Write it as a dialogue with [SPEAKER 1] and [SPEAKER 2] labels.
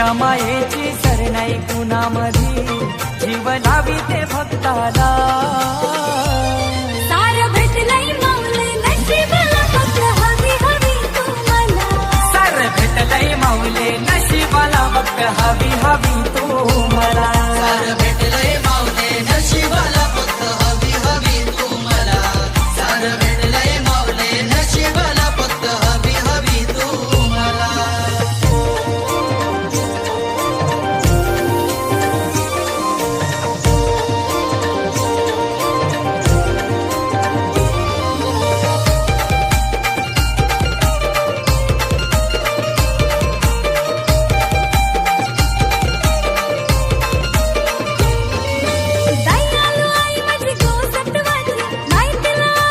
[SPEAKER 1] तुझ्या मायेची सर नाही कुणामधी, जीव लावी ते भक्ताला.
[SPEAKER 2] सार भेटलंय माऊली नशिबाला, फक्त हवी हवी तू मला.
[SPEAKER 1] सार भेटलंय माऊले नशिबाला, फक्त हवी हवी तू मला.